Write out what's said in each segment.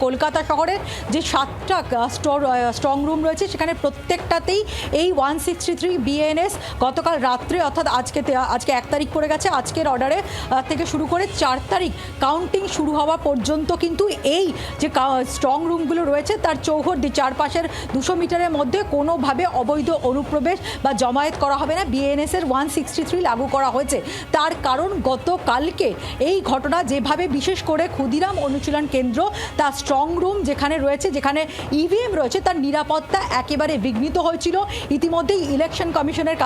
কলকাতা শহরের যে 7টা strong room রয়েছে সেখানে প্রত্যেকটাতেই এই 163 বিএনএস গতকাল রাত্রে অর্থাৎ আজকে 1 তারিখ পড়ে গেছে, আজকের অর্ডারে থেকে শুরু করে 4 তারিখ কাউন্টিং শুরু হওয়া পর্যন্ত কিন্তু এই যে স্ট্রং রুমগুলো রয়েছে তার চৌহদ্দি চারপাশের 200 মিটারের মধ্যে কোনোভাবে অবৈধ অনুপ্রবেশ বা জমায়েত করা হবে না। বিএনএসের 163 লাগু করা হয়েছে। তার কারণ গতকালকে এই ঘটনা যেভাবে বিশেষ করে ক্ষুদিরাম অনুশীলন কেন্দ্র তার স্ট্রং রুম যেখানে রয়েছে, যেখানে ইভিএম রয়েছে, তার নিরাপত্তা একেবারে বিঘ্নিত হয়েছিল। ইতিমধ্যেই ইলেকশন কমিশনের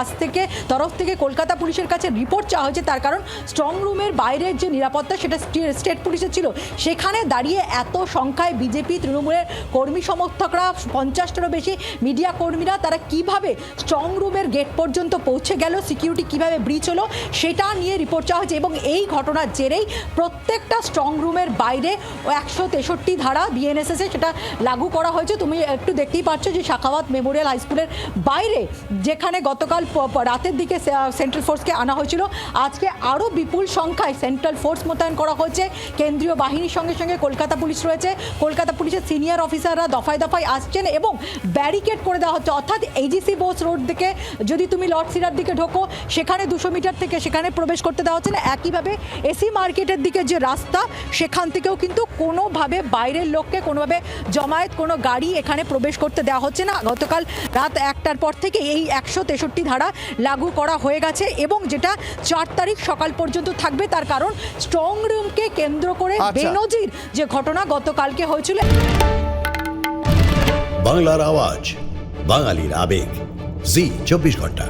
তরফ থেকে কলকাতা পুলিশের কাছে রিপোর্ট চাওয়া হয়েছে। তার কারণ স্ট্রং রুমের বাইরের যে নিরাপত্তা সেটা স্টেট পুলিশের ছিল, সেখানে দাঁড়িয়ে এত সংখ্যায় বিজেপি তৃণমূলের কর্মী সমর্থকরা 50টারও বেশি মিডিয়া কর্মীরা তারা কিভাবে স্ট্রং রুমের গেট পর্যন্ত পৌঁছে গেল, সিকিউরিটি কিভাবে ব্রিচ হলো সেটা নিয়ে রিপোর্ট চাওয়া হয়েছে। এবং এই ঘটনার জেরেই প্রত্যেকটা স্ট্রং রুমের বাইরে 163 ধারা বিএনএসএসে সেটা লাগু করা হয়েছে। তুমি একটু দেখতেই পাচ্ছ যে শাখাওয়াত মেমোরিয়াল হাই স্কুলের বাইরে যেখানে গতকাল রাতের দিকে সেন্ট্রাল ফোর্সকে আনা হয়েছিল, আজকে আরও বিপুল সংখ্যায় সেন্ট্রাল ফোর্স মোতায়েন করা হয়েছে। কেন্দ্রীয় বাহিনীর সঙ্গে সঙ্গে কলকাতা পুলিশ রয়েছে। কলকাতা পুলিশের সিনিয়র অফিসাররা দফায় দফায় আসছেন এবং ব্যারিকেড করে দেওয়া হচ্ছে। অর্থাৎ এইজিসি বোস রোড থেকে যদি তুমি লর্ড সিরার দিকে ঢোকো, সেখানে 200 মিটার থেকে সেখানে প্রবেশ করতে দেওয়া হচ্ছে না। একইভাবে এসি মার্কেটের দিকে যে রাস্তা, সেখান থেকেও কিন্তু কোনোভাবে বাইরের লোককে কোনোভাবে জমায়েত কোনো গাড়ি এখানে প্রবেশ করতে দেওয়া হচ্ছে না। গতকাল রাত 1টার পর থেকে এই 163 ধারা লাগু করা হয়ে গেছে এবং যেটা 4 তারিখ সকাল পর্যন্ত থাকবে। তার কারণ স্ট্রং রুমকে কেন্দ্র করে বেনজির যে ঘটনা গতকালকে হয়েছিল। বাংলার আওয়াজ, বাঙালির আবেগ, জি 24 ঘন্টা।